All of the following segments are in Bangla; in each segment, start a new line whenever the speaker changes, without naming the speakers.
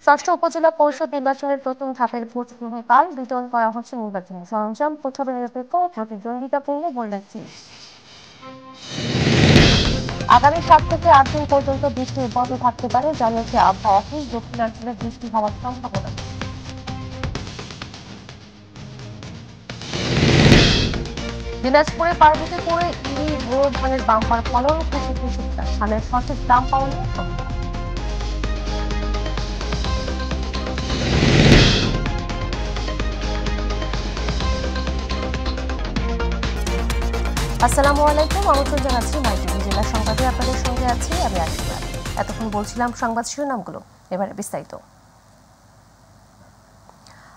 ষষ্ঠ উপজেলা পরিষদ নির্বাচনের প্রথম ধাপের ভোট গ্রহণকাল বিতরণ করা হচ্ছে নির্বাচনী সরঞ্জাম প্রথমে নিরপেক্ষ ও প্রতিদ্বন্দ্বিতাপূর্ণ বললেছি। আগামী 7 থেকে 8 দিন পর্যন্ত বৃষ্টি অব্যাহত থাকতে পারে জানিয়েছে আবহাওয়া অফিস। দক্ষিণাঞ্চলে বৃষ্টি হওয়ার সম্ভাবনা। দিনাজপুরে পার্বতীপুরে ইরি বোরো ধানের বাম্পার ফলন, কৃষি কৃষকরা ধানের সঠিক দাম পাওয়া নিয়ে সন্দেহ। আসসালামু আলাইকুম, আমন্ত্রণ জানাচ্ছি মাইটিভি জেলা সংবাদে। আপনাদের সঙ্গে আছি আমি আশিমা। এতক্ষণ বলছিলাম সংবাদ শিরোনামগুলো, এবারে বিস্তারিত।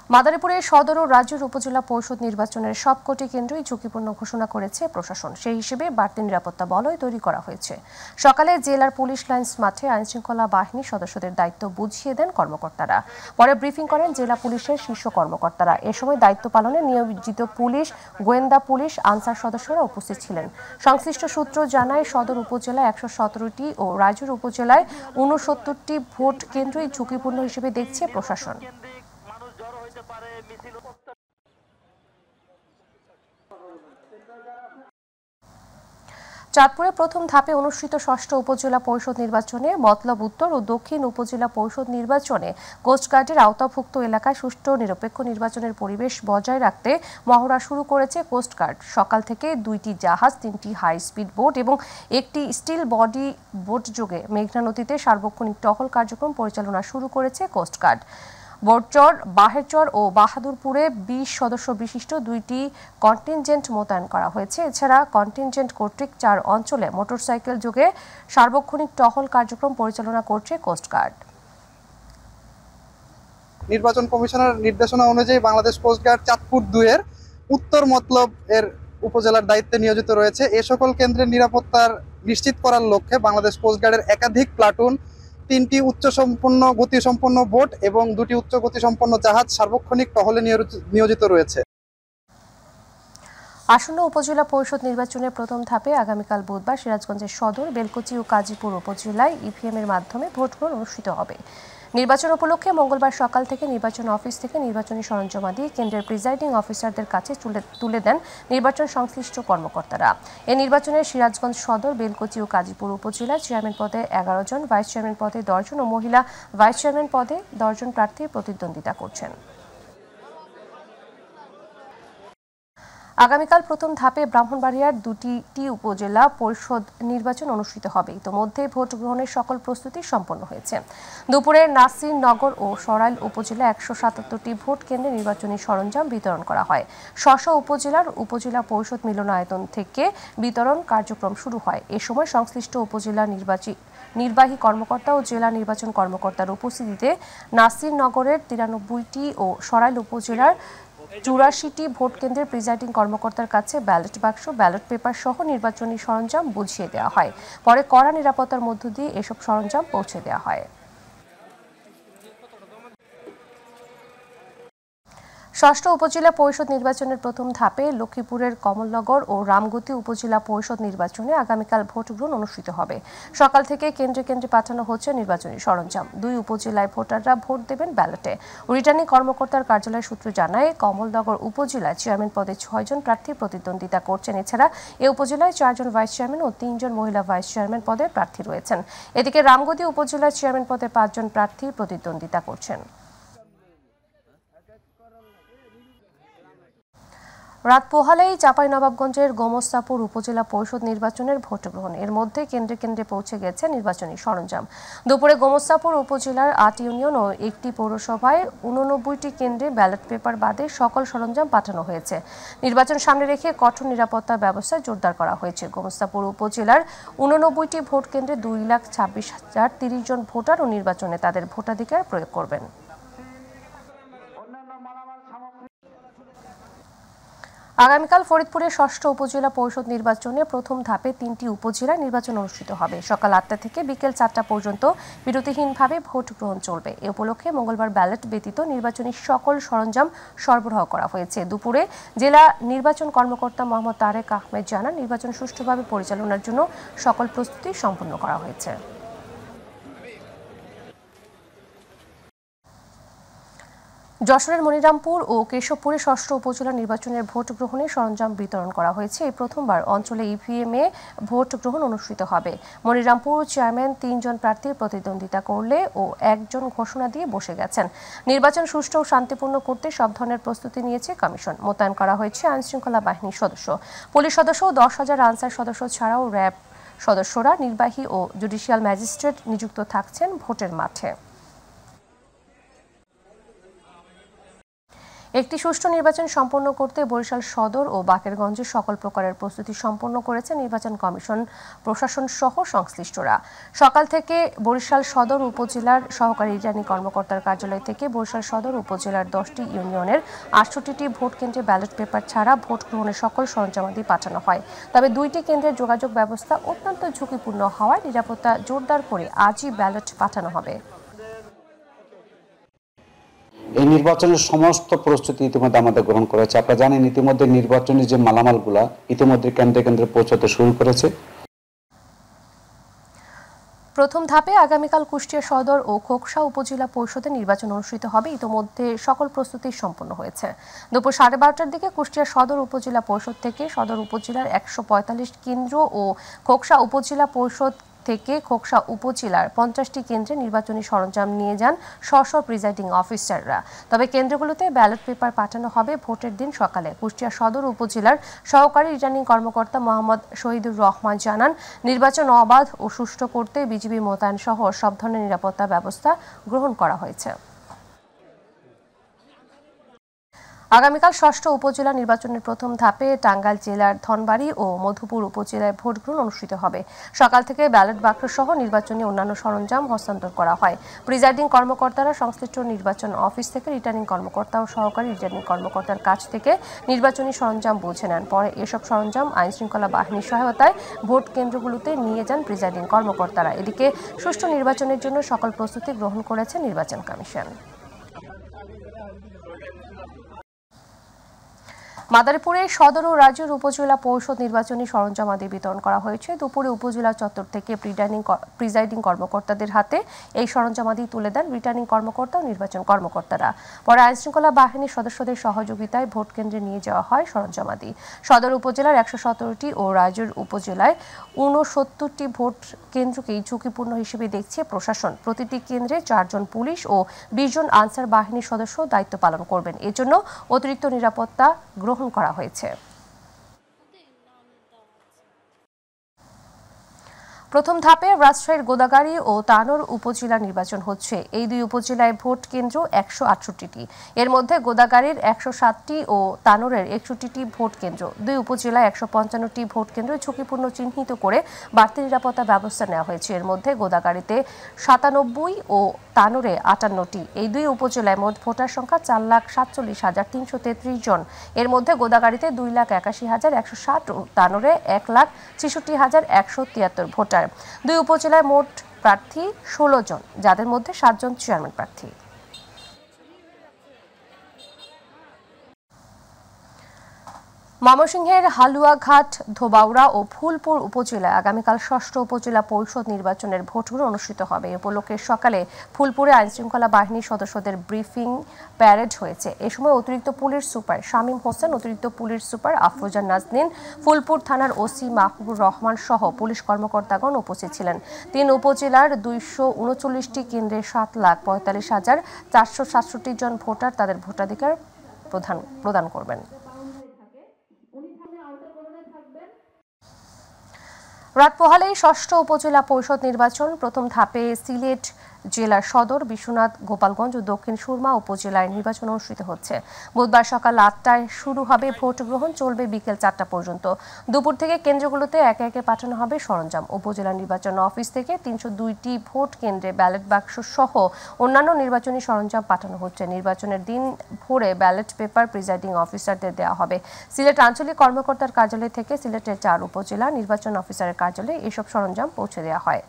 মাদারীপুরে সদর ও রাজ্যের উপজেলা পরিষদ নির্বাচনের সবকটি কেন্দ্রই ঝুঁকিপূর্ণ ঘোষণা করেছে প্রশাসন। সেই হিসেবে বাড়তি নিরাপত্তা বলয় তৈরি করা হয়েছে। সকালে জেলার পুলিশ লাইন্স মাঠে আইনশৃঙ্খলা বাহিনীর সদস্যদের দায়িত্ব বুঝিয়ে দেন কর্মকর্তারা। পরে ব্রিফিং করেন জেলা পুলিশের শীর্ষ কর্মকর্তারা। এ সময় দায়িত্ব পালনে নিয়োজিত পুলিশ, গোয়েন্দা পুলিশ, আনসার সদস্যরা উপস্থিত ছিলেন। সংশ্লিষ্ট সূত্র জানায়, সদর উপজেলায় 117টি ও রাজুর উপজেলায় 69টি ভোট কেন্দ্রই ঝুঁকিপূর্ণ হিসেবে দেখছে প্রশাসন। চাঁদপুরে প্রথম ধাপে অনুষ্ঠিত ষষ্ঠ উপজেলা পরিষদ নির্বাচনে মতলব উত্তর ও দক্ষিণ উপজেলা পরিষদ নির্বাচনে কোস্টগার্ডের আওতাভুক্ত এলাকায় সুষ্ঠু নিরপেক্ষ নির্বাচনের পরিবেশ বজায় রাখতে মহড়া শুরু করেছে কোস্টগার্ড। সকাল থেকে 2টি জাহাজ, 3টি হাই স্পিড বোট এবং একটি স্টিল বডি বোট যোগে মেঘনা নদীতে সার্বক্ষণিক টহল কার্যক্রম পরিচালনা শুরু করেছে কোস্টগার্ড। বড়চর, বাহেরচর ও বাহাদুরপুরে 20 সদস্য বিশিষ্ট 2টি কন্টিনজেন্ট মোতায়েন করা হয়েছে। এছাড়া কন্টিনজেন্ট কর্তৃক 4 অঞ্চলে মোটরসাইকেল যোগে সার্বক্ষণিক টহল কার্যক্রম পরিচালনা করছে কোস্টগার্ড।
নির্বাচন কমিশনের নির্দেশনা অনুযায়ী বাংলাদেশ কোস্টগার্ড চাঁদপুর 2 এর উত্তর মতলব এর উপজেলার দায়িত্বে নিয়োজিত রয়েছে। এ সকল কেন্দ্রের নিরাপত্তার নিশ্চিত করার লক্ষ্যে বাংলাদেশ কোস্টগার্ডের একাধিক প্লাটুন, 3টি উচ্চসম্পন্ন গতিসম্পন্ন বোট এবং 2টি উচ্চ গতিসম্পন্ন জাহাজ সার্বক্ষণিক টহলে নিয়োজিত রয়েছে।
আসন্ন উপজেলা পরিষদ নির্বাচনের প্রথম ধাপে আগামীকাল বুধবার সিরাজগঞ্জের সদর, বেলকুচি ও কাজীপুর উপজেলায় ইভিএম এর মাধ্যমে ভোট গ্রহণ অনুষ্ঠিত হবে। নির্বাচন উপলক্ষে মঙ্গলবার সকাল থেকে নির্বাচন অফিস থেকে নির্বাচনী সরঞ্জামাদি কেন্দ্রের প্রিজাইডিং অফিসারদের কাছে তুলে দেন নির্বাচন সংশ্লিষ্ট কর্মকর্তারা। এই নির্বাচনে সিরাজগঞ্জ সদর, বেলকুচি ও কাজীপুর উপজেলায় চেয়ারম্যান পদে 11 জন, ভাইস চেয়ারম্যান পদে 10 জন ও মহিলা ভাইস চেয়ারম্যান পদে 10 জন প্রার্থী প্রতিদ্বন্দ্বিতা করছেন। আগামীকাল প্রথম ধাপে ব্রাহ্মণবাড়িয়ার 2টি উপজেলা পরিষদ নির্বাচন অনুষ্ঠিত হবে। ইতোমধ্যে ভোট গ্রহণের সকল প্রস্তুতি সম্পন্ন হয়েছে। দুপুরে নাসিরনগর ও সরাইল উপজেলা 177টি ভোট কেন্দ্রে নির্বাচনী সরঞ্জাম বিতরণ করা হয়। উপজেলার উপজেলা পরিষদ মিলনায়তন থেকে বিতরণ কার্যক্রম শুরু হয়। এ সময় সংশ্লিষ্ট উপজেলা নির্বাহী কর্মকর্তা ও জেলা নির্বাচন কর্মকর্তার উপস্থিতিতে নাসিরনগরের 93টি ও সরাইল উপজেলার 84টি ভোট কেন্দ্রের প্রিজাইডিং কর্মকর্তার কাছে ব্যালট বাক্স, ব্যালট পেপার সহ নির্বাচনী সরঞ্জাম বুঝিয়ে দেওয়া হয়। পরে কড়া নিরাপত্তার মধ্য দিয়ে এসব সরঞ্জাম পৌঁছে দেওয়া হয়। ষষ্ঠ উপজেলা পরিষদ নির্বাচনের প্রথম ধাপে লক্ষ্মীপুরের কমলনগর ও রামগতি উপজেলা পরিষদ নির্বাচনে আগামীকাল ভোট গ্রহণ অনুষ্ঠিত হবে। সকাল থেকে কেন্দ্রে কেন্দ্রে পাঠানো হচ্ছে নির্বাচনী সরঞ্জাম। 2 উপজেলায় ভোটাররা ভোট দেবেন ব্যালটে। রিটার্নিং কর্মকর্তার কার্যালয় সূত্র জানায়, কমলনগর উপজেলায় চেয়ারম্যান পদে 6 জন প্রার্থী প্রতিদ্বন্দ্বিতা করছেন। এছাড়া এ উপজেলায় 4 জন ভাইস চেয়ারম্যান ও 3 জন মহিলা ভাইস চেয়ারম্যান পদে প্রার্থী রয়েছেন। এদিকে রামগতি উপজেলায় চেয়ারম্যান পদে 5 জন প্রার্থী প্রতিদ্বন্দ্বিতা করছেন। রাত পোহালেই চাঁপাইনবাবগঞ্জের গোমস্তাপুর উপজেলা পরিষদ নির্বাচনের ভোট গ্রহণ। এর মধ্যে কেন্দ্রে কেন্দ্রে পৌঁছে গেছে নির্বাচনী সরঞ্জাম। দুপুরে গোমস্তাপুর উপজেলার 8 ইউনিয়ন ও 1টি পৌরসভায় 89টি কেন্দ্রে ব্যালট পেপার বাদে সকল সরঞ্জাম পাঠানো হয়েছে। নির্বাচন সামনে রেখে কঠোর নিরাপত্তা ব্যবস্থা জোরদার করা হয়েছে। গোমস্তাপুর উপজেলার 89টি ভোট কেন্দ্রে 2,26,030 জন ভোটার ও নির্বাচনে তাদের ভোটাধিকার প্রয়োগ করবেন। আগামীকাল ফরিদপুরের ষষ্ঠ উপজেলা পরিষদ নির্বাচনে প্রথম ধাপে 3টি উপজেলায় নির্বাচন অনুষ্ঠিত হবে। সকাল 8টা থেকে বিকেল 4টা পর্যন্ত বিরতিহীনভাবে ভোট গ্রহণ চলবে। এ উপলক্ষে মঙ্গলবার ব্যালট ব্যতীত নির্বাচনী সকল সরঞ্জাম সরবরাহ করা হয়েছে। দুপুরে জেলা নির্বাচন কর্মকর্তা মোহাম্মদ তারেক আহমেদ জানান, নির্বাচন সুষ্ঠুভাবে পরিচালনার জন্য সকল প্রস্তুতি সম্পন্ন করা হয়েছে। যশোরের মনিরামপুর ও কেশবপুরে ষষ্ঠ উপজেলা নির্বাচনের ভোট গ্রহণের সরঞ্জাম বিতরণ করা হয়েছে। এই প্রথমবার অঞ্চলে ইভিএমে ভোট গ্রহণ অনুষ্ঠিত হবে। মনিরামপুর চেয়ারম্যান ৩ জন প্রার্থী প্রতিদ্বন্দ্বিতা করলে ও একজন ঘোষণা দিয়ে বসে গেছেন। নির্বাচন সুষ্ঠু ও শান্তিপূর্ণ করতে সব ধরনের প্রস্তুতি নিয়েছে কমিশন। মোতায়েন করা হয়েছে আইনশৃঙ্খলা বাহিনীর সদস্য, পুলিশ সদস্য ও 10,000 আনসার সদস্য ছাড়াও র্যাব সদস্যরা, নির্বাহী ও জুডিশিয়াল ম্যাজিস্ট্রেট নিযুক্ত থাকছেন ভোটের মাঠে। একটি সুষ্ঠু নির্বাচন সম্পন্ন করতে বরিশাল সদর ও বাকেরগঞ্জে সকল প্রকারের প্রস্তুতি সম্পন্ন করেছে নির্বাচন কমিশন, প্রশাসন সহ সংশ্লিষ্টরা। সকাল থেকে বরিশাল সদর উপজেলার সহকারী রিটার্নিং কর্মকর্তার কার্যালয় থেকে বরিশাল সদর উপজেলার 10টি ইউনিয়নের 68টি ভোট কেন্দ্রে ব্যালট পেপার ছাড়া ভোট গ্রহণের সকল সরঞ্জামাদি পাঠানো হয়। তবে 2টি কেন্দ্রের যোগাযোগ ব্যবস্থা অত্যন্ত ঝুঁকিপূর্ণ হওয়ায় নিরাপত্তা জোরদার করে আজই ব্যালট পাঠানো হবে।
এই নির্বাচনের সমস্ত প্রস্তুতি ইতিমধ্যে আমাদের গ্রহণ করেছে। আপনারা জানেন ইতিমধ্যে নির্বাচনী যে মালামালগুলা ইতিমধ্যে কেন্দ্রে কেন্দ্রে পৌঁছাতে শুরু করেছে।
প্রথম ধাপে আগামীকাল কুষ্টিয়া সদর ও খোকসা উপজেলা পরিষদের নির্বাচন অনুষ্ঠিত হবে। ইতোমধ্যে সকল প্রস্তুতি সম্পন্ন হয়েছে। দুপুর 12:30টার দিকে কুষ্টিয়া সদর উপজেলা পরিষদ থেকে সদর উপজেলার 145 কেন্দ্র ও খোকসা উপজেলা পরিষদ থেকে খোকসা উপজেলার 50টি কেন্দ্রে নির্বাচনী সরঞ্জাম নিয়ে যান স্ব প্রিজাইডিং অফিসাররা। তবে কেন্দ্রগুলোতে ব্যালট পেপার পাঠানো হবে ভোটের দিন সকালে। কুষ্টিয়া সদর উপজেলার সহকারী রিটার্নিং কর্মকর্তা মোহাম্মদ শহীদুর রহমান জানান, নির্বাচন অবাধ ও সুষ্ঠু করতে বিজিবি মোতায়েন সহ সব ধরনের নিরাপত্তা ব্যবস্থা গ্রহণ করা হয়েছে। আগামীকাল ষষ্ঠ উপজেলা নির্বাচনের প্রথম ধাপে টাঙ্গাইল জেলার ধনবাড়ী ও মধুপুর উপজেলায় ভোট গ্রহণ অনুষ্ঠিত হবে। সকাল থেকে ব্যালট বাক্স সহ নির্বাচনী অন্যান্য সরঞ্জাম হস্তান্তর করা হয়। প্রিজাইডিং কর্মকর্তারা সংশ্লিষ্ট নির্বাচন অফিস থেকে রিটার্নিং কর্মকর্তা ও সহকারী রিটার্নিং কর্মকর্তার কাছ থেকে নির্বাচনী সরঞ্জাম বুঝে নেন। পরে এসব সরঞ্জাম আইনশৃঙ্খলা বাহিনীর সহায়তায় ভোট কেন্দ্রগুলোতে নিয়ে যান প্রিজাইডিং কর্মকর্তারা। এদিকে সুষ্ঠু নির্বাচনের জন্য সকল প্রস্তুতি গ্রহণ করেছে নির্বাচন কমিশন। মাদারীপুরে সদর ও রাজুর উপজেলা পরিষদ নির্বাচনী সরঞ্জামাদি বিতরণ করা হয়েছে। দুপুরে উপজেলা চত্বর থেকে প্রিজাইডিং কর্মকর্তাদের হাতে এই সরঞ্জামাদি তুলে দেন রিটার্নিং কর্মকর্তা ও নির্বাচন কর্মকর্তারা। পরে আইনশৃঙ্খলা বাহিনীর সদস্যদের সহযোগিতায় ভোট কেন্দ্রে নিয়ে যাওয়া হয় সরঞ্জামাদি। সদর উপজেলার 117টি ও রাজুর উপজেলায় 69টি ভোট কেন্দ্রকেই ঝুঁকিপূর্ণ হিসেবে দেখছে প্রশাসন। প্রতিটি কেন্দ্রে 4 জন পুলিশ ও 20 জন আনসার বাহিনীর সদস্য দায়িত্ব পালন করবেন। এজন্য অতিরিক্ত নিরাপত্তা গ্রহণ করা হয়েছে। প্রথম ধাপে রাজশাহীর গোদাগাড়ী ও তানোর উপজেলা নির্বাচন হচ্ছে। এই দুই উপজেলায় ভোট কেন্দ্র 168টি। এর মধ্যে গোদাগাড়ীর 107টি ও তানোরের 61টি ভোট কেন্দ্র। দুই উপজেলায় 155টি ভোট কেন্দ্র ঝুঁকিপূর্ণ চিহ্নিত করে বাড়তি নিরাপত্তা ব্যবস্থা নেওয়া হয়েছে। এর মধ্যে গোদাগাড়ীতে 97 ও তানোরে 58টি। এই দুই উপজেলায় মোট ভোটার সংখ্যা 4,47,333 জন। এর মধ্যে গোদাগাড়ীতে 2,81,160 ও তানোরে 1,66,173 ভোটার। দুই উপজেলায় মোট প্রার্থী 16 জন, যাদের মধ্যে 7 জন চেয়ারম্যান প্রার্থী। ময়মনসিংহের হালুয়াঘাট, ধোবাউড়া ও ফুলপুর উপজেলায় আগামীকাল ষষ্ঠ উপজেলা পরিষদ নির্বাচনের ভোটগ্রহণ অনুষ্ঠিত হবে। এ উপলক্ষে সকালে ফুলপুরে আইনশৃঙ্খলা বাহিনীর সদস্যদের ব্রিফিং প্যারেড হয়েছে। এ সময় অতিরিক্ত পুলিশ সুপার শামীম হোসেন, অতিরিক্ত পুলিশ সুপার আফরোজা নাজনীন, ফুলপুর থানার ওসি মাহবুবুর রহমান সহ পুলিশ কর্মকর্তাগণ উপস্থিত ছিলেন। 3 উপজেলার 239টি কেন্দ্রে 7,45,467 জন ভোটার তাদের ভোটাধিকার প্রদান করবেন। রাত পোহালেই ষষ্ঠ উপজেলা পরিষদ নির্বাচন। প্রথম ধাপে সিলেট জেলার সদর, বিশ্বনাথ, গোপালগঞ্জ ও দক্ষিণ সুরমা উপজেলায় নির্বাচন অনুষ্ঠিত হচ্ছে। বুধবার সকাল 8টায় শুরু হবে ভোট গ্রহণ, চলবে বিকেল 4টা পর্যন্ত। দুপুর থেকে কেন্দ্রগুলোতে একে একে পাঠানো হবে সরঞ্জাম। উপজেলা নির্বাচন অফিস থেকে 302টি ভোট কেন্দ্রে ব্যালট বাক্স সহ অন্যান্য নির্বাচনী সরঞ্জাম পাঠানো হচ্ছে। নির্বাচনের দিন ভোরে ব্যালট পেপার প্রিজাইডিং অফিসারদের দেওয়া হবে। সিলেট আঞ্চলিক কর্মকর্তার কার্যালয় থেকে সিলেটের 4 উপজেলা নির্বাচন অফিসারের কার্যালয়ে এসব সরঞ্জাম পৌঁছে দেওয়া হয়।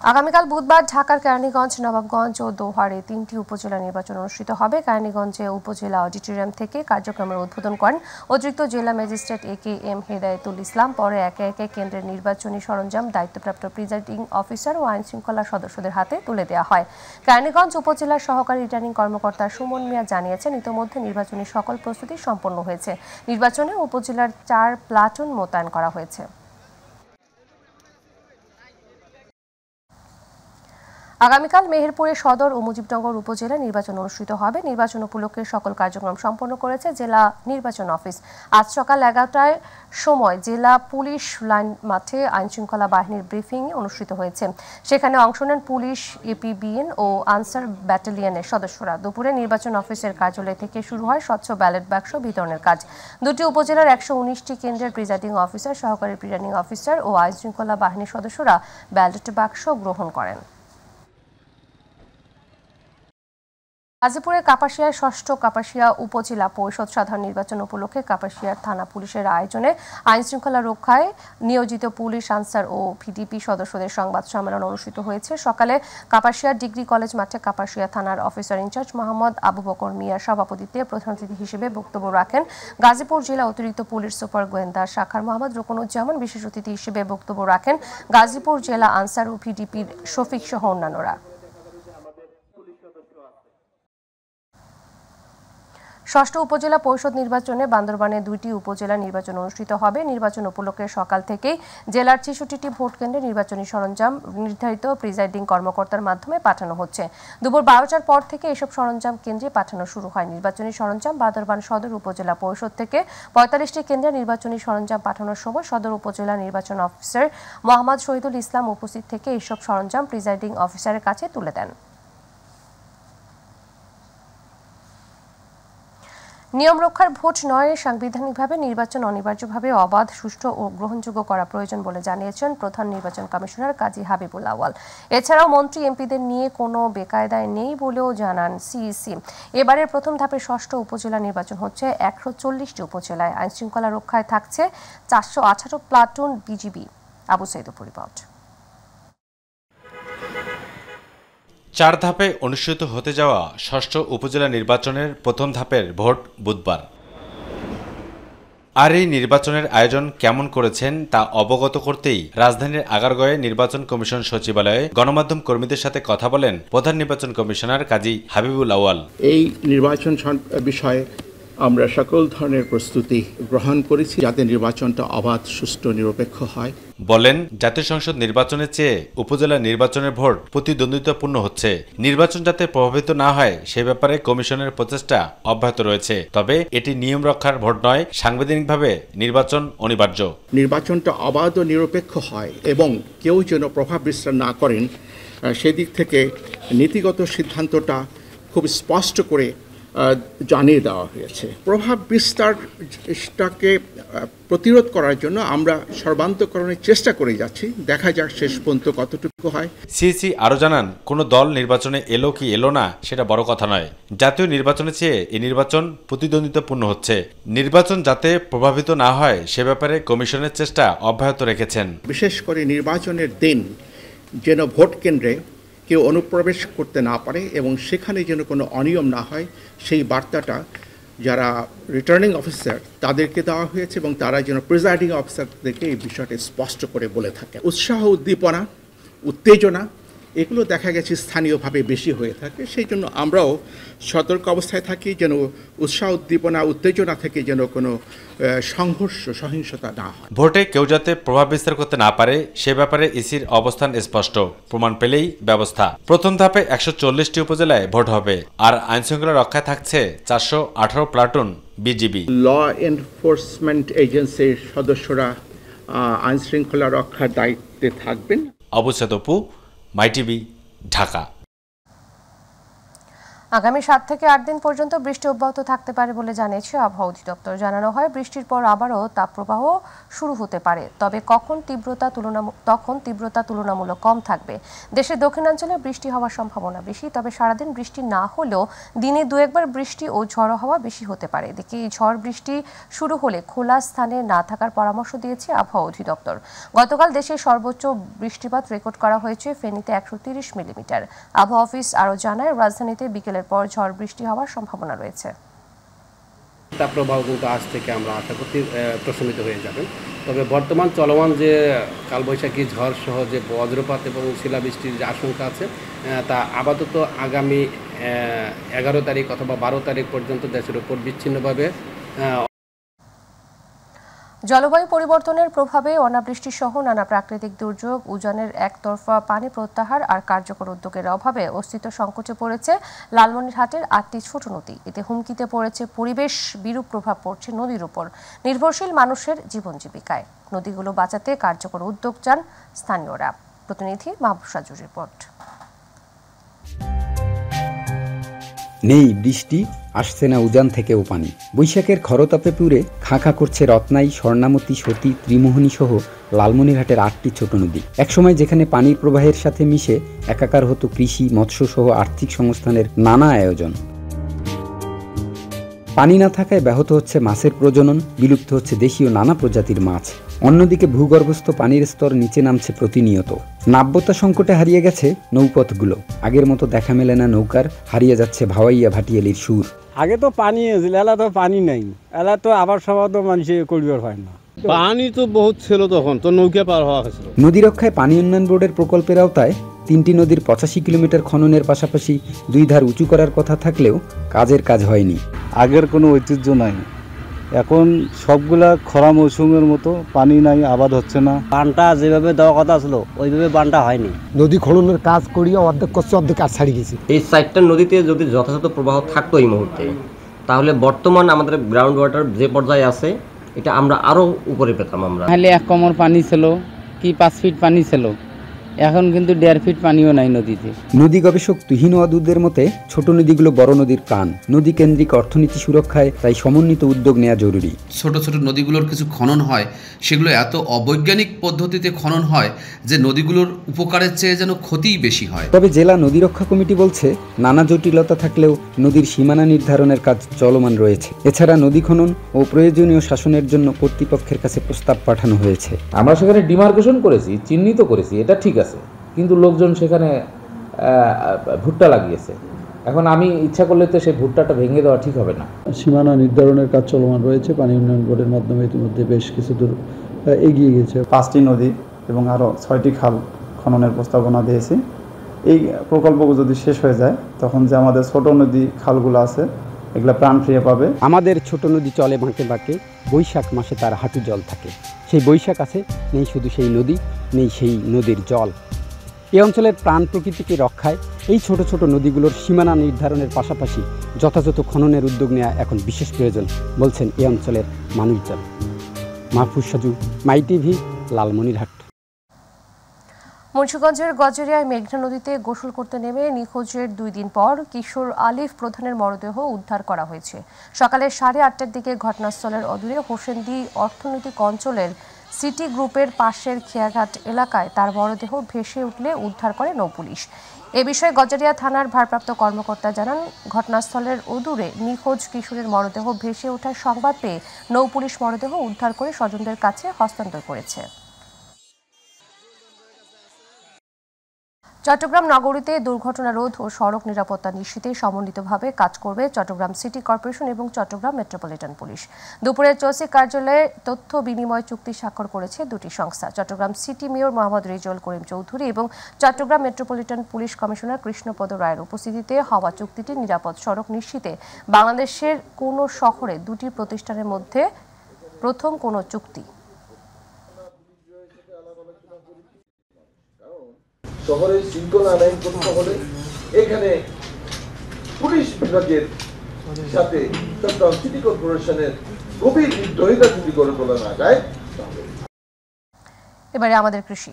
আগামীকাল বুধবার ঢাকার কেরানীগঞ্জ, নবাবগঞ্জ ও দোহারে 3টি উপজেলা নির্বাচন অনুষ্ঠিত হবে। কেরানীগঞ্জে উপজেলা অডিটোরিয়াম থেকে কার্যক্রমের উদ্বোধন করেন অতিরিক্ত জেলা ম্যাজিস্ট্রেট AKM হেদায়েতুল ইসলাম। পরে একে একে কেন্দ্রের নির্বাচনী সরঞ্জাম দায়িত্বপ্রাপ্ত প্রিজাইডিং অফিসার ও আইন শৃঙ্খলা সদস্যদের হাতে তুলে দেওয়া হয়। কেরানীগঞ্জ উপজেলার সহকারী রিটার্নিং কর্মকর্তা সুমন মিয়া জানিয়েছেন, ইতোমধ্যে নির্বাচনী সকল প্রস্তুতি সম্পন্ন হয়েছে। নির্বাচনে উপজেলার 4 প্লাটুন মোতায়েন করা হয়েছে। আগামীকাল মেহেরপুরে সদর ও মুজিবনগর উপজেলা নির্বাচন অনুষ্ঠিত হবে। নির্বাচন উপলক্ষে সকল কার্যক্রম সম্পন্ন করেছে জেলা নির্বাচন অফিস। আজ সকাল 11টায় সময় জেলা পুলিশ লাইন মাঠে আইনশৃঙ্খলা বাহিনীর ব্রিফিং অনুষ্ঠিত হয়েছে। সেখানে অংশ নেন পুলিশ, APBN ও আনসার ব্যাটালিয়নের সদস্যরা। দুপুরে নির্বাচন অফিসের কার্যালয় থেকে শুরু হয় স্বচ্ছ ব্যালট বাক্স বিতরণের কাজ। দুটি উপজেলার 119টি কেন্দ্রের প্রিজাইডিং অফিসার, সহকারী প্রিজাইডিং অফিসার ও আইনশৃঙ্খলা বাহিনীর সদস্যরা ব্যালট বাক্স গ্রহণ করেন। গাজীপুরের কাপাসিয়ার 6ষ্ঠ কাপাসিয়া উপজেলা পরিষদ সাধারণ নির্বাচন উপলক্ষে কাপাসিয়ার থানা পুলিশের আয়োজনে আইন শৃঙ্খলা রক্ষায় নিয়োজিত পুলিশ, আনসার ও PDP সদস্যদের সংবাদ সম্মেলন অনুষ্ঠিত হয়েছে। সকালে কাপাসিয়া ডিগ্রি কলেজ মাঠে কাপাসিয়া থানার অফিসার ইনচার্জ মোহাম্মদ আবু বকর মিয়ার সভাপতিত্বে প্রধান অতিথি হিসেবে বক্তব্য রাখেন গাজীপুর জেলা অতিরিক্ত পুলিশ সুপার গোয়েন্দা শাখার মোহাম্মদ রুকনুজ্জামান। বিশেষ অতিথি হিসেবে বক্তব্য রাখেন গাজীপুর জেলা আনসার ও PDPর শফিক সহ অন্যান্যরা। 6ষ্ঠ উপজেলা পরিষদ নির্বাচনে বান্দরবানে 2টি উপজেলা নির্বাচন অনুষ্ঠিত হবে। নির্বাচন উপলক্ষে সকাল থেকেই জেলার 66টি ভোট কেন্দ্রে নির্বাচনী সরঞ্জাম নির্ধারিত প্রিজাইডিং কর্মকর্তার মাধ্যমে পাঠানো হচ্ছে। দুপুর 12টার পর থেকে এসব সরঞ্জাম কেন্দ্রে পাঠানো শুরু হয়। নির্বাচনী সরঞ্জাম বান্দরবান সদর উপজেলা পরিষদ থেকে 45টি কেন্দ্রে নির্বাচনী সরঞ্জাম পাঠানোর সময় সদর উপজেলা নির্বাচন অফিসার মোহাম্মদ শহীদুল ইসলাম উপস্থিত থেকে এসব সরঞ্জাম প্রিজাইডিং অফিসারের কাছে তুলে দেন। নিয়ম রক্ষার ভোট নয়, সাংবিধানিকভাবে নির্বাচন অনিবার্যভাবে অবাধ, সুষ্ঠু ও গ্রহণযোগ্য করা প্রয়োজন বলে জানিয়েছেন প্রধান নির্বাচন কমিশনার কাজী হাবিবুল আওয়াল। এছাড়াও মন্ত্রী এমপিদের নিয়ে কোনো বেকায়দায় নেই বলেও জানান CEC। এবারের প্রথম ধাপে 6ষ্ঠ উপজেলা নির্বাচন হচ্ছে 140টি উপজেলায়। আইন শৃঙ্খলা রক্ষায় থাকছে 418 platoon BGB। Abu Saeed report.
4 ধাপে অনুষ্ঠিত হতে যাওয়া 6ষ্ঠ উপজেলা নির্বাচনের প্রথম ধাপের ভোট বুধবার। আর এই নির্বাচনের আয়োজন কেমন করেছেন তা অবগত করতেই রাজধানীর আগারগাঁওয়ে নির্বাচন কমিশন সচিবালয়ে গণমাধ্যম কর্মীদের সাথে কথা বলেন প্রধান নির্বাচন কমিশনার কাজী হাবিবুল আওয়াল।
এই নির্বাচন বিষয়ে আমরা সকল ধরনের প্রস্তুতি গ্রহণ করেছি যাতে নির্বাচনটা অবাধ, সুষ্ঠু, নিরপেক্ষ হয়।
বলেন, জাতীয় সংসদ নির্বাচনের চেয়ে উপজেলা নির্বাচনের ভোট প্রতিদ্বন্দ্বিতাপূর্ণ হচ্ছে। নির্বাচন যাতে প্রভাবিত না হয় সে ব্যাপারে কমিশনের প্রচেষ্টা অব্যাহত রয়েছে। তবে এটি নিয়ম রক্ষার ভোট নয়, সাংবিধানিকভাবে নির্বাচন অনিবার্য।
নির্বাচনটা অবাধ ও নিরপেক্ষ হয় এবং কেউ যেন প্রভাব বিস্তার না করেন সেদিক থেকে নীতিগত সিদ্ধান্তটা খুব স্পষ্ট করে জানিয়ে দেওয়া হয়েছে। প্রভাব বিস্তারটাকে প্রতিরোধ করার জন্য আমরা সর্বান্তকরণের চেষ্টা করে যাচ্ছি, দেখা যাক শেষ পর্যন্ত কতটুকু হয়।
CEC আরও জানান, কোনো দল নির্বাচনে এলো কি এলো না সেটা বড় কথা নয়। জাতীয় নির্বাচনের চেয়ে এই নির্বাচন প্রতিদ্বন্দ্বিতাপূর্ণ হচ্ছে। নির্বাচন যাতে প্রভাবিত না হয় সে ব্যাপারে কমিশনের চেষ্টা অব্যাহত রেখেছেন।
বিশেষ করে নির্বাচনের দিন যেন ভোট কেন্দ্রে কেউ অনুপ্রবেশ করতে না পারে এবং সেখানে যেন কোনো অনিয়ম না হয় সেই বার্তাটা যারা রিটার্নিং অফিসার তাদেরকে দেওয়া হয়েছে এবং তারা যেন প্রিজাইডিং অফিসারদেরকে এই বিষয়টা স্পষ্ট করে বলে থাকে। উৎসাহ, উদ্দীপনা, উত্তেজনা এগুলো দেখা গেছে স্থানীয়ভাবে বেশি হয়ে থাকে। সেই জন্য আমরাও সতর্ক অবস্থায় থাকি যেন উৎসাহ, উদ্দীপনা, উত্তেজনা থেকে যেন কোনো সংঘর্ষ, সহিংসতা না হয়।
ভোটে কেউ যাতে প্রভাব বিস্তার করতে না পারে সে ব্যাপারে ইসির অবস্থান স্পষ্ট। প্রমাণ পেলেই ব্যবস্থা। প্রথম ধাপে 140টি উপজেলায় ভোট হবে। আর আইনশৃঙ্খলা রক্ষায় থাকছে 418 প্লাটুন BGB।
ল এনফোর্সমেন্ট এজেন্সির সদস্যরা আইনশৃঙ্খলা রক্ষার দায়িত্বে থাকবেন।
আবু সাইদ, মাই টিভি, ঢাকা।
আগামী 7 থেকে 8 দিন পর্যন্ত বৃষ্টি অব্যাহত থাকতে পারে বলে জানিয়েছে আবহাওয়া অধিদপ্তর। জানানো হয় বৃষ্টির পর আবারও তাপপ্রবাহ শুরু হতে পারে, তবে তখন তীব্রতা তুলনামূলক কম থাকবে। দেশের দক্ষিণাঞ্চলে বৃষ্টি হওয়ার সম্ভাবনা বেশি, তবে সারাদিন বৃষ্টি না হলেও দিনে দু একবার বৃষ্টি ও ঝড়ো হাওয়া বেশি হতে পারে। এদিকে এই ঝড় বৃষ্টি শুরু হলে খোলা স্থানে না থাকার পরামর্শ দিয়েছে আবহাওয়া অধিদপ্তর। গতকাল দেশের সর্বোচ্চ বৃষ্টিপাত রেকর্ড করা হয়েছে ফেনীতে 130 মিলিমিটার। আবহাওয়া অফিস আরও জানায় রাজধানীতে বিকেলের পর ঝড় বৃষ্টি হওয়ার সম্ভাবনা রয়েছে।
তাপপ্রবাহ কিন্তু আজ থেকে আমরা আশা করছি প্রশমিত হয়ে যাবে। তবে বর্তমান চলমান যে কালবৈশাখী ঝড় সহ যে বজ্রপাত এবং শিলাবৃষ্টির যে আশঙ্কা আছে তা আপাতত আগামী 11 তারিখ অথবা 12 তারিখ পর্যন্ত দেশের উপর বিচ্ছিন্নভাবে।
জলবায়ু পরিবর্তনের প্রভাবে অনাবৃষ্টি সহ নানা প্রাকৃতিক দুর্যোগ, উজানের একতরফা পানি প্রত্যাহার আর কার্যকর উদ্যোগের অভাবে অস্তিত্ব সংকটে পড়েছে লালমনিরহাটের 8টি ছোট নদী। এতে হুমকিতে পড়েছে পরিবেশ, বিরূপ প্রভাব পড়ছে নদীর উপর নির্ভরশীল মানুষের জীবন জীবিকায়। নদীগুলো বাঁচাতে কার্যকর উদ্যোগ চান স্থানীয়রা। প্রতিনিধি মাহবুব সাজুর রিপোর্ট।
নেই বৃষ্টি, আসছে না উজান থেকেও পানি। বৈশাখের খরতাপে পুড়ে খাঁ করছে রত্নাই, স্বর্ণামতী, সতী, ত্রিমোহনী সহ লালমনিরহাটের 8টি ছোট নদী। একসময় যেখানে পানির প্রবাহের সাথে মিশে একাকার হতো কৃষি, মৎস্য সহ আর্থিক সংস্থানের নানা আয়োজন। পানি না থাকায় ব্যাহত হচ্ছে মাছের প্রজনন, বিলুপ্ত হচ্ছে দেশীয় নানা প্রজাতির মাছ। অন্যদিকে ভূগর্ভস্থ পানির স্তর নিচে নামছে প্রতিনিয়ত। নাব্যতা সংকটে হারিয়ে গেছে নৌপথগুলো। আগের মতো দেখা মেলে না নৌকার, হারিয়ে যাচ্ছে ভাওয়াইয়া ভাটিয়ালির সুর।
আগে তো পানি এসেছিল, এলা তো পানি নাই, এলা তো আবার সবাই তো মানুষ করিবার হয় না। পানি তো বহুত ছিল, তখন তো নৌকা পার হওয়া হয়েছিল।
নদী রক্ষায় পানি উন্নয়ন বোর্ডের প্রকল্পের আওতায় 3টি নদীর 85 কিলোমিটার খননের পাশাপাশি 2 ধার উঁচু করার কথা থাকলেও কাজের কাজ হয়নি।
আগের কোনো ঐতিহ্য নাই, এখন সবগুলা খরা মৌসুমের মতো পানি নাই, আবাদ হচ্ছে না।
বানটা যেভাবে দেওয়া কথা ছিল ওইভাবে বানটা হয়নি।
নদী খননের কাজ করিয়া অর্ধেক করছে, অর্ধেক কাজ ছাড়িয়ে গেছে।
এই 4টা নদীতে যদি যথাযথ প্রবাহ থাকতো এই মুহূর্তে, তাহলে বর্তমান আমাদের গ্রাউন্ড ওয়াটার যে পর্যায়ে আছে এটা আমরা আরো উপরে পেতাম। আমরা
তাহলে 1 কমর পানি ছিল কি 5 ফিট পানি ছিল, এখন কিন্তু 1.5 ফিট পানিও নাই নদীতে।
নদী গবেষক তুহিন ওয়াদুদের মতে ছোট নদীগুলো বড় নদীর প্রাণ। নদী কেন্দ্রিক অর্থনীতি সুরক্ষায় তাই সমন্বিত উদ্যোগ নেওয়া জরুরি।
ছোট ছোট নদীগুলোর কিছু খনন হয়, সেগুলো এত অবৈজ্ঞানিক পদ্ধতিতে খনন হয় যে নদীগুলোর উপকারের চেয়ে যেন ক্ষতিই বেশি হয়।
তবে জেলা নদী রক্ষা কমিটি বলছে নানা জটিলতা থাকলেও নদীর সীমানা নির্ধারণের কাজ চলমান রয়েছে। এছাড়া নদী খনন ও প্রয়োজনীয় শাসনের জন্য কর্তৃপক্ষের কাছে প্রস্তাব পাঠানো হয়েছে।
আমরা সেখানে ডিমার্কেশন করেছি, চিহ্নিত করেছি, এটা ঠিক আছে, কিন্তু লোকজন সেখানে ভুট্টা লাগিয়েছে। এখন আমি ইচ্ছা করলে তো সেই ভুট্টাটা ভেঙে দেওয়া ঠিক হবে না।
সীমানা নির্ধারণের কাজ চলমান রয়েছে। পানি উন্নয়ন বোর্ডের মাধ্যমে ইতিমধ্যে বেশ কিছু দূর এগিয়ে গেছে।
5টি নদী এবং আরও 6টি খাল খননের প্রস্তাবনা দিয়েছি। এই প্রকল্পগুলো যদি শেষ হয়ে যায় তখন যে আমাদের ছোট নদী খালগুলো আছে এগুলো প্রাণ ফিরে পাবে।
আমাদের ছোট নদী চলে বাঁকে বাঁকে, বৈশাখ মাসে তার হাঁটু জল থাকে। সেই বৈশাখ আছে, নেই শুধু সেই নদী, নেই সেই নদীর জল। এই অঞ্চলের প্রাণ প্রকৃতিকে রক্ষায় এই ছোট ছোট নদীগুলোর সীমানা নির্ধারণের পাশাপাশি যথাযথ খননের উদ্যোগ নেওয়া এখন বিশেষ প্রয়োজন বলছেন এই অঞ্চলের মানুষজন। মাহফুজ সাজু, মাই টিভি, লালমনিরহাট।
মুন্সিগঞ্জের গজেরিয়ায় মেঘনা নদীতে গোসল করতে নেমে নিখোঁজের 2 দিন পর কিশোর আলিফ প্রধানের মরদেহ উদ্ধার করা হয়েছে। সকালে 8:30টার দিকে ঘটনাস্থলের অদূরে হোসেনদী অর্থনৈতিক অঞ্চলের সিটি গ্রুপের পাশের খেয়াঘাট এলাকায় তার মরদেহ ভেসে উঠলে উদ্ধার করে নৌপুলিশ। এ বিষয়ে গজারিয়া থানার ভারপ্রাপ্ত কর্মকর্তা জানান, ঘটনাস্থলের অদূরে নিখোঁজ কিশোরের মরদেহ ভেসে ওঠার সংবাদ পেয়ে নৌপুলিশ মরদেহ উদ্ধার করে স্বজনদের কাছে হস্তান্তর করেছে। চট্টগ্রাম নগরীতে দুর্ঘটনা রোধ ও সড়ক নিরাপত্তা নিশ্চিতে সমন্বিতভাবে কাজ করবে চট্টগ্রাম সিটি কর্পোরেশন এবং চট্টগ্রাম মেট্রোপলিটন পুলিশ। দুপুরে চৌসি কার্যালয়ে তথ্য বিনিময় চুক্তি স্বাক্ষর করেছে দুটি সংস্থা। চট্টগ্রাম সিটি মেয়র মোহাম্মদ রেজাউল করিম চৌধুরী এবং Chattogram metropolitan police commissioner Krishnapada রায়ের উপস্থিতিতে হওয়া চুক্তিটি নিরাপদ সড়ক নিশ্চিতে বাংলাদেশের কোনো শহরে দুটি প্রতিষ্ঠানের মধ্যে প্রথম কোনো চুক্তি।
শহরের শৃঙ্খলা আইন করতে হলে এখানে পুলিশ বিভাগের সাথে চট্টগ্রাম সিটি কর্পোরেশনের গভীর নির্দয়তা যদি গড়ে তোলা না যায়।
এবারে আমাদের কৃষি।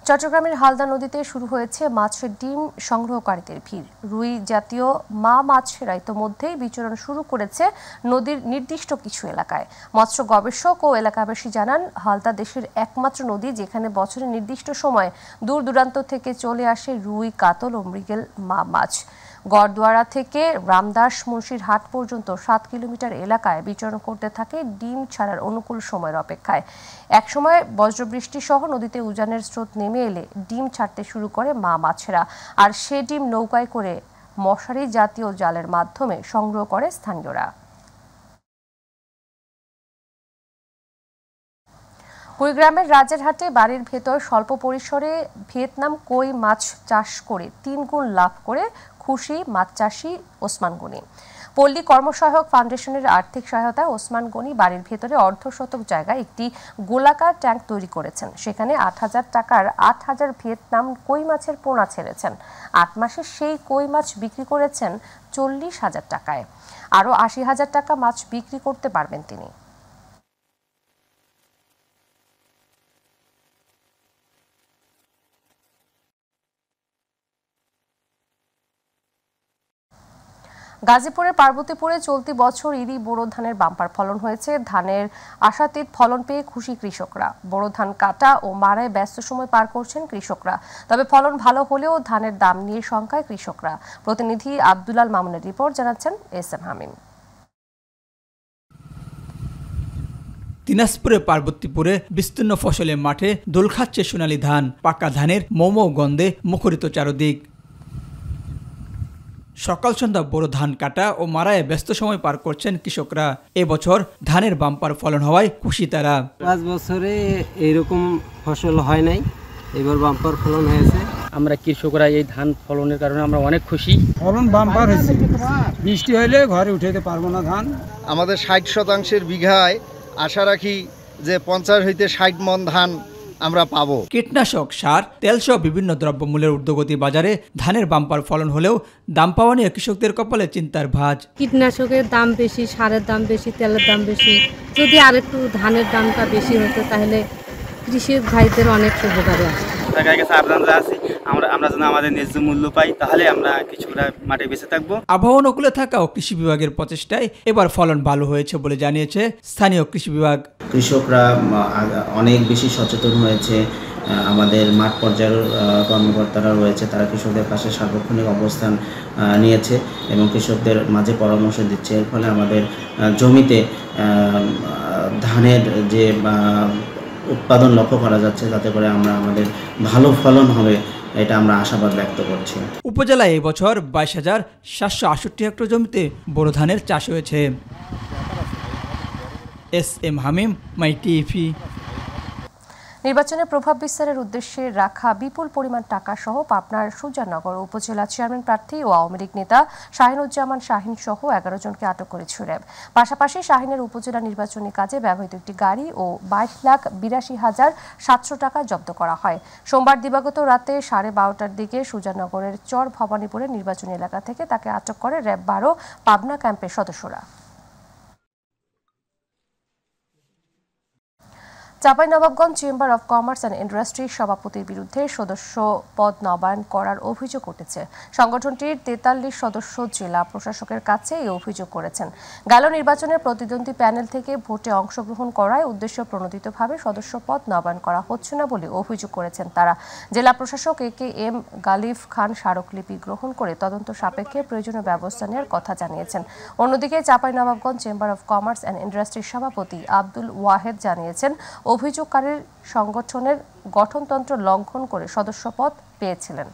চট্টগ্রামের হালদা নদীতে শুরু হয়েছে মাছের ডিম সংগ্রহকারীদের ভিড়। রুই জাতীয় মা মাছেরা ইতোমধ্যেই বিচরণ শুরু করেছে নদীর নির্দিষ্ট কিছু এলাকায়। মৎস্য গবেষক ও এলাকাবাসী জানান, হালদা দেশের একমাত্র নদী যেখানে বছরের নির্দিষ্ট সময় দূর দূরান্ত থেকে চলে আসে রুই, কাতল ও মৃগেল মা মাছ। গড়দুয়ারা থেকে রামদাস মুন্সির হাট পর্যন্ত 7 কিলোমিটার এলাকায় বিচরণ করতে থাকে ডিম ছাড়ার অনুকূল সময়ের অপেক্ষায়। একসময় বজ্রবৃষ্টি সহ নদীতে উজানের স্রোত নেমে এলে ডিম ছাড়তে শুরু করে মা মাছেরা, আর সে ডিম নৌকায় করে মশারি জাতীয় জালের মাধ্যমে সংগ্রহ করে স্থানীয়রা। কুড়িগ্রামের রাজারহাটে বাড়ির ভেতর স্বল্প পরিসরে ভিয়েতনাম কই মাছ চাষ করে 3 গুণ লাভ করে খুশি মাছ চাষী ওসমান গনি। পল্লী কর্মসহায়ক ফাউন্ডেশনের আর্থিক সহায়তায় ওসমান গনি বাড়ির ভেতরে অর্ধশতক জায়গায় একটি গোলাকার ট্যাঙ্ক তৈরি করেছেন। সেখানে 8,000 টাকার 8,000 ভিয়েতনাম কই মাছের পোনা ছেড়েছেন। 8 মাসে সেই কই মাছ বিক্রি করেছেন 40,000 টাকায়। আরও 80,000 টাকা মাছ বিক্রি করতে পারবেন তিনি। গাজীপুরের পার্বতীপুরে চলতি বছর ইরি বোরো ধানের বাম্পার ফলন হয়েছে। ধানের আশাতীত ফলন পেয়ে খুশি কৃষকরা। বোরো ধান কাটা ও মাড়ায় ব্যস্ত সময় পার করছেন কৃষকরা। তবে ফলন ভালো হলেও ধানের দাম নিয়ে শঙ্কায় কৃষকরা। প্রতিনিধি আব্দুলাল মামুনের রিপোর্ট, জানাচ্ছেন এস.এম. হামিম।
দিনাজপুরের পার্বতীপুরে বিস্তীর্ণ ফসলের মাঠে দোল খাচ্ছে সোনালী ধান। পাকা ধানের মৌমৌ গন্ধে মুখরিত চারদিক। সকাল সন্ধ্যা বড় ধান কাটা ও মারায় ব্যস্ত সময় পার করছেন কৃষকরা। এবছর ধানের বাম্পার ফলন হওয়ায় খুশি তারা।
5 বছরে এইরকম ফসল হয় নাই, এবার বাম্পার ফলন হয়েছে। আমরা কৃষকরা এই ধান ফলনের কারণে আমরা অনেক খুশি।
ফলন বাম্পার হয়েছে, বৃষ্টি হইলে ঘরে উঠাইতে পারবো না ধান।
আমাদের 60% বিঘায় আশা রাখি যে 50 হইতে 60 মণ ধান আমরা পাবো।
কীটনাশক, সার, তেলসহ বিভিন্ন দ্রব্যমূল্যের ঊর্ধ্বগতি বাজারে ধানের বাম্পার ফলন হলেও দাম পাওয়া নিয়ে কৃষকদের কপালে চিন্তার ভাঁজ।
কীটনাশকের দাম বেশি, সারের দাম বেশি, তেলের দাম বেশি। যদি আরেকটু ধানের দামটা বেশি হতো তাহলে কৃষক ভাইদের অনেক উপকারে আসতো।
সরকারের কাছে আবেদন আছে আমরা যেন আমাদের ন্যায্য মূল্য পাই, তাহলে আমরা কৃষকরা মাঠে বেঁচে থাকবো।
আবহাওয়া অনুকূলে থাকা ও কৃষি বিভাগের প্রচেষ্টায় এবার ফলন ভালো হয়েছে বলে জানিয়েছে স্থানীয় কৃষি বিভাগ।
কৃষকরা অনেক বেশি সচেতন হয়েছে। আমাদের মাঠ পর্যায়ের কর্মকর্তারা রয়েছে, তারা কৃষকদের পাশে সার্বক্ষণিক অবস্থান নিয়েছে এবং কৃষকদের মাঝে পরামর্শ দিচ্ছে। এর ফলে আমাদের জমিতে ধানের যে উৎপাদন লক্ষ্য করা যাচ্ছে, যাতে করে আমাদের ভালো ফলন হবে, এটা আমরা আশাবাদ ব্যক্ত করছি।
উপজেলায় এই বছর 22,768 হেক্টর জমিতে বোরো ধানের চাষ হয়েছে। এস.এম. হামিম, মাই টিভি।
নির্বাচনে প্রভাব বিস্তারের উদ্দেশ্যে রাখা বিপুল পরিমাণ টাকা সহ পাবনার সুজানগর উপজেলা চেয়ারম্যান প্রার্থী ও আওয়ামী লীগ নেতা শাহিনুজ্জামান শাহিন সহ 11 জনকে আটক করেছে র্যাব। পাশাপাশি শাহিনের উপজেলা নির্বাচনী কাজে ব্যবহৃত একটি গাড়ি ও 22,82,700 টাকা জব্দ করা হয়। সোমবার দিবাগত রাতে 12:30টার দিকে সুজানগরের চর ভবানীপুরের নির্বাচনী এলাকা থেকে তাকে আটক করে র্যাব 12 পাবনা ক্যাম্পের সদস্যরা। Chapainawabganj chamber of commerce and ইন্ডাস্ট্রির সভাপতির বিরুদ্ধে সদস্য পদ নবায়ন করার অভিযোগ উঠেছে। সংগঠনটির 43 সদস্য জেলা প্রশাসকের কাছে এই অভিযোগ করেছেন। গেল নির্বাচনের প্রতিদ্বন্দ্বী প্যানেল থেকে ভোটে অংশগ্রহণ করায় উদ্দেশ্য প্রণোদিতভাবে সদস্য পদ নবায়ন করা হচ্ছে না বলে অভিযোগ করেছেন তারা। জেলা প্রশাসক এ.কে.এম. গালিফ খান স্মারকলিপি গ্রহণ করে তদন্ত সাপেক্ষে প্রয়োজনীয় ব্যবস্থা নেওয়ার কথা জানিয়েছেন। অন্যদিকে Chapainawabganj chamber of commerce and ইন্ডাস্ট্রির সভাপতি আব্দুল ওয়াহেদ জানিয়েছেন, অভিযোগকারীর সংগঠনের গঠনতন্ত্র লঙ্ঘন করে সদস্যপদ পেয়েছিলেন।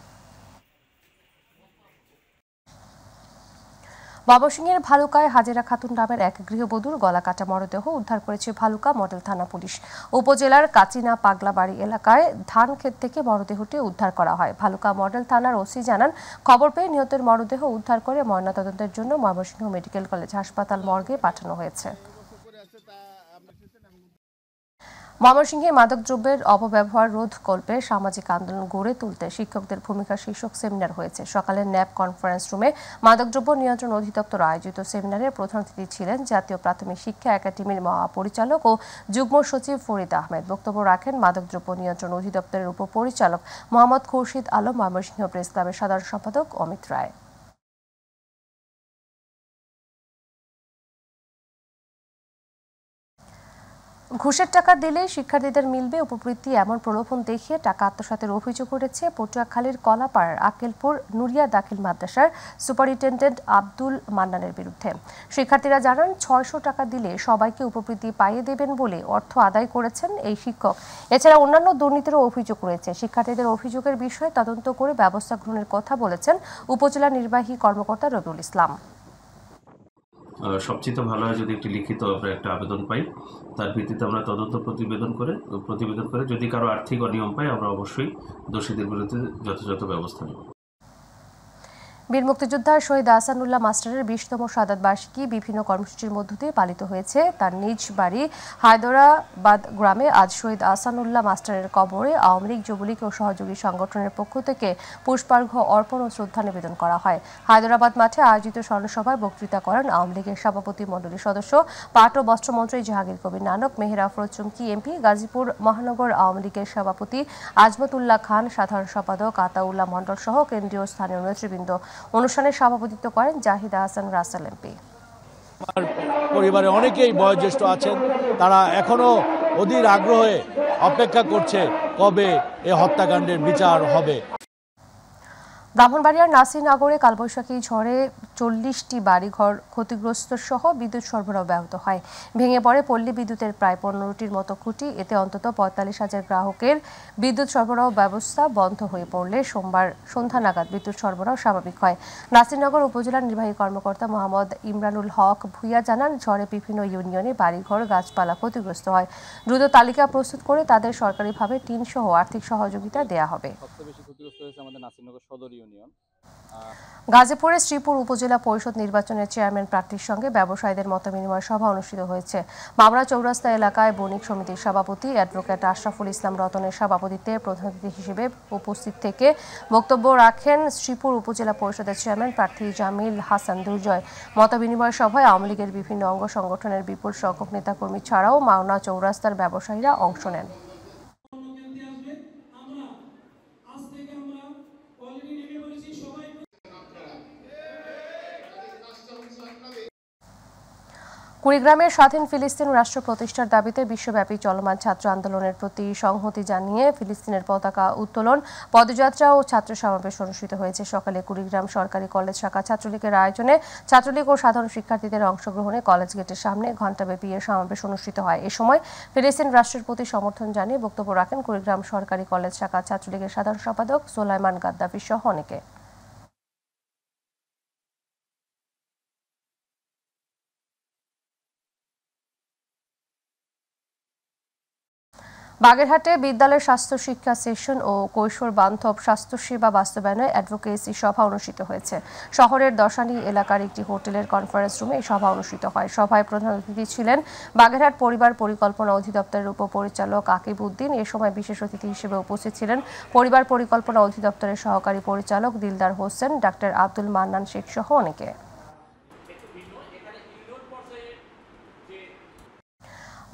ময়মনসিংহের ভালুকায় হাজেরা খাতুন নামের এক গৃহবধূর গলাকাটা মরদেহ উদ্ধার করেছে ভালুকা মডেল থানা পুলিশ। উপজেলার কাচিনা পাগলাবাড়ি এলাকায় ধান ক্ষেত থেকে মরদেহটি উদ্ধার করা হয়। ভালুকা মডেল থানার ওসি জানান, খবর পেয়ে নিহতের মরদেহ উদ্ধার করে ময়নাতদন্তের জন্য ময়মনসিংহ মেডিকেল কলেজ হাসপাতাল মর্গে পাঠানো হয়েছে। ময়মনসিংহে মাদকদ্রব্যের অপব্যবহার রোধকল্পে সামাজিক আন্দোলন গড়ে তুলতে শিক্ষকদের ভূমিকা শীর্ষক সেমিনার হয়েছে। সকালে ন্যাপ কনফারেন্স রুমে মাদকদ্রব্য নিয়ন্ত্রণ অধিদপ্তর আয়োজিত সেমিনারে প্রধান অতিথি ছিলেন জাতীয় প্রাথমিক শিক্ষা একাডেমির মহাপরিচালক ও যুগ্ম সচিব ফরিদ আহমেদ। বক্তব্য রাখেন মাদকদ্রব্য নিয়ন্ত্রণ অধিদপ্তরের উপপরিচালক মোহাম্মদ খুরশিদ আলম, ময়মনসিংহ প্রেস ক্লাবের সাধারণ সম্পাদক অমিত রায়। ঘুষের টাকা দিলে শিক্ষার্থীদের মিলবে উপবৃত্তি, এমন প্রলোভন দেখিয়ে টাকা আত্মসাতের অভিযোগ উঠেছে পটুয়াখালীর কলাপাড়ার আকেলপুর নুরিয়া দাখিল মাদ্রাসার সুপারিনটেন্ডেন্ট আব্দুল মান্নানের বিরুদ্ধে। শিক্ষার্থীরা জানান 600 টাকা দিলে সবাইকে উপবৃত্তি পাইয়ে দেবেন বলে অর্থ আদায় করেছেন এই শিক্ষক। এছাড়া অন্যান্য দুর্নীতিরও অভিযোগ রয়েছে। শিক্ষার্থীদের অভিযোগের বিষয়ে তদন্ত করে ব্যবস্থা গ্রহণের কথা বলেছেন উপজেলা নির্বাহী কর্মকর্তা রবিউল ইসলাম।
সবচেয়ে ভালো হয় যদি একটি লিখিত আমরা একটা আবেদন পাই, তার ভিত্তিতে আমরা তদন্ত প্রতিবেদন করে যদি কারো আর্থিক অনিয়ম পাই আমরা অবশ্যই দোষীদের বিরুদ্ধে যথাযথ ব্যবস্থা নেব।
বীর মুক্তিযোদ্ধা শহীদ আহসানুল্লাহ মাস্টারের 20তম শাহাদাত বার্ষিকী বিভিন্ন কর্মসূচির মধ্য দিয়ে পালিত হয়েছে। তার নিজ বাড়ি হায়দরাবাদ গ্রামে আজ শহীদ আহসানুল্লাহ মাস্টারের কবরে আওয়ামী লীগ, যুবলীগ ও সহযোগী সংগঠনের পক্ষ থেকে পুষ্পার্ঘ্য অর্পণ ও শ্রদ্ধা নিবেদন করা হয়। হায়দরাবাদ মাঠে আয়োজিত স্মরণসভায় বক্তৃতা করেন আওয়ামী লীগের সভাপতি মণ্ডলীর সদস্য পাট ও বস্ত্রমন্ত্রী জাহাঙ্গীর কবির নানক, মেহের আফরোজ চুমকি এমপি, গাজীপুর মহানগর আওয়ামী লীগের সভাপতি আজমতুল্লাহ খান, সাধারণ সম্পাদক আতাউল্লাহ মণ্ডল সহ কেন্দ্রীয় স্থানীয় নেতৃবৃন্দ। অনুষ্ঠানে সভাপতিত্ব করেন জাহিদ আহসান রাসেল এমপি।
আমার পরিবারে অনেকেই বয়োজ্যেষ্ঠ আছেন, তারা এখনো অধীর আগ্রহে অপেক্ষা করছে কবে এ হত্যাকাণ্ডের বিচার হবে।
ব্রাহ্মণবাড়িয়ার নাসিরনগরে কালবৈশাখী ঝড়ে 40টি বাড়িঘর ক্ষতিগ্রস্ত সহ বিদ্যুৎ সরবরাহ ব্যাহত হয়। ভেঙে পড়ে পল্লী বিদ্যুতের প্রায় 15টির মতো খুঁটি। এতে অন্তত 45,000 গ্রাহকের বিদ্যুৎ সরবরাহ ব্যবস্থা বন্ধ হয়ে পড়লে সোমবার সন্ধ্যা নাগাদ বিদ্যুৎ সরবরাহ স্বাভাবিক হয়। নাসিরনগর উপজেলার নির্বাহী কর্মকর্তা মোহাম্মদ ইমরানুল হক ভুইয়া জানান, ঝড়ে বিভিন্ন ইউনিয়নে বাড়িঘর, গাছপালা ক্ষতিগ্রস্ত হয়। দ্রুত তালিকা প্রস্তুত করে তাদের সরকারিভাবে টিন সহ আর্থিক সহযোগিতা দেয়া হবে। গাজীপুরে শ্রীপুর উপজেলা পরিষদ নির্বাচনের চেয়ারম্যান প্রার্থীর সঙ্গে ব্যবসায়ীদের মতবিনিময় সভা অনুষ্ঠিত হয়েছে। মামরা চৌরাস্তা এলাকায় বণিক সমিতির সভাপতি অ্যাডভোকেট আশরাফুল ইসলাম রতনের সভাপতিত্বে প্রধান অতিথি হিসেবে উপস্থিত থেকে বক্তব্য রাখেন শ্রীপুর উপজেলা পরিষদের চেয়ারম্যান প্রার্থী জামিল হাসান দুর্জয়। মতবিনিময় সভায় আওয়ামী লীগের বিভিন্ন অঙ্গ সংগঠনের বিপুল সংখ্যক নেতাকর্মী ছাড়াও মাওনা চৌরাস্তার ব্যবসায়ীরা অংশ নেন। কুড়িগ্রামের স্বাধীন ফিলিস্তিন রাষ্ট্র প্রতিষ্ঠার দাবিতে বিশ্বব্যাপী চলমান ছাত্র আন্দোলনের প্রতি সংহতি জানিয়ে ফিলিস্তিনের পতাকা উত্তোলন, পদযাত্রা ও ছাত্র সমাবেশ অনুষ্ঠিত হয়েছে। সকালে কুড়িগ্রাম সরকারি কলেজ শাখা ছাত্রলীগের আয়োজনে ছাত্রলীগ ও সাধারণ শিক্ষার্থীদের অংশগ্রহণে কলেজ গেটের সামনে ঘণ্টাব্যাপী এ সমাবেশ অনুষ্ঠিত হয়। এ সময় ফিলিস্তিন রাষ্ট্রের প্রতি সমর্থন জানিয়ে বক্তব্য রাখেন কুড়িগ্রাম সরকারি কলেজ শাখা ছাত্রলীগের সাধারণ সম্পাদক সোলাইমান গাদ্দাফি সহ অনেকে। বাগেরহাটে বিদ্যালয় স্বাস্থ্য শিক্ষা সেশন ও কৈশোর বান্ধব স্বাস্থ্যসেবা বাস্তবায়নে অ্যাডভোকেসি সভা অনুষ্ঠিত হয়েছে। শহরের দশানী এলাকার একটি হোটেলের কনফারেন্স রুমে এই সভা অনুষ্ঠিত হয়। সভায় প্রধান অতিথি ছিলেন বাগেরহাট পরিবার পরিকল্পনা অধিদপ্তরের উপপরিচালক আকিব উদ্দিন। এ সময় বিশেষ অতিথি হিসেবে উপস্থিত ছিলেন পরিবার পরিকল্পনা অধিদপ্তরের সহকারী পরিচালক দিলদার হোসেন, ডাক্তার আব্দুল মান্নান শেখ সহ অনেকে।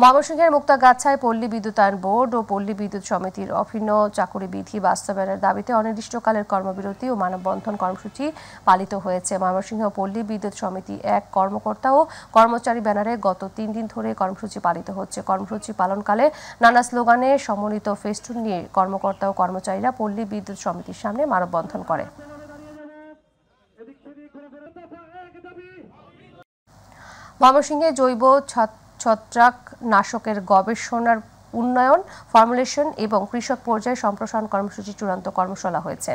ময়মনসিংহের মুক্তাগাছায় পল্লী বিদ্যুতায়ন বোর্ড ও পল্লী বিদ্যুৎ সমিতির অভিন্ন চাকুরি বিধি বাস্তবায়নের দাবিতে অনির্দিষ্টকালের কর্মবিরতি ও মানববন্ধন কর্মসূচি পালিত হয়েছে। ময়মনসিংহ পল্লী বিদ্যুৎ সমিতি এক কর্মকর্তা ও কর্মচারী ব্যানারে গত 3 দিন ধরে কর্মসূচি পালিত হচ্ছে। কর্মসূচি পালনকালে নানা স্লোগানে সমন্বিত ফেস্টুন নিয়ে কর্মকর্তা ও কর্মচারীরা পল্লী বিদ্যুৎ সমিতির সামনে মানববন্ধন করে। ময়মনসিংহে জৈব ছত্রাক নাশকের গবেষণার উন্নয়ন, ফর্মুলেশন এবং কৃষক পর্যায়ে সম্প্রসারণ কর্মসূচি চূড়ান্ত কর্মশালা হয়েছে।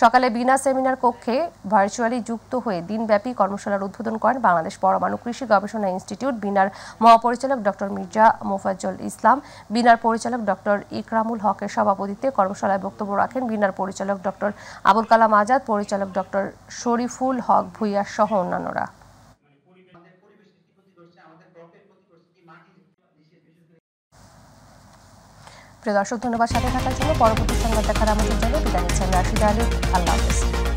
সকালে বিনা সেমিনার কক্ষে ভার্চুয়ালি যুক্ত হয়ে দিনব্যাপী কর্মশালার উদ্বোধন করেন বাংলাদেশ পরমাণু কৃষি গবেষণা ইনস্টিটিউট বিনার মহাপরিচালক ডক্টর মির্জা মোফাজ্জল ইসলাম। বিনার পরিচালক ডক্টর ইকরামুল হকের সভাপতিত্বে কর্মশালায় বক্তব্য রাখেন বিনার পরিচালক ডক্টর আবুল কালাম আজাদ, পরিচালক ডক্টর শরীফুল হক ভুইয়া সহ অন্যান্যরা। প্রিয় দর্শক, ধন্যবাদ সাথে থাকার জন্য। পরবর্তী সংবাদ দেখার আমন্ত্রণ জানিয়ে বিদায় নিচ্ছি আমি রাশিদা আলী। আল্লাহ হাফেজ।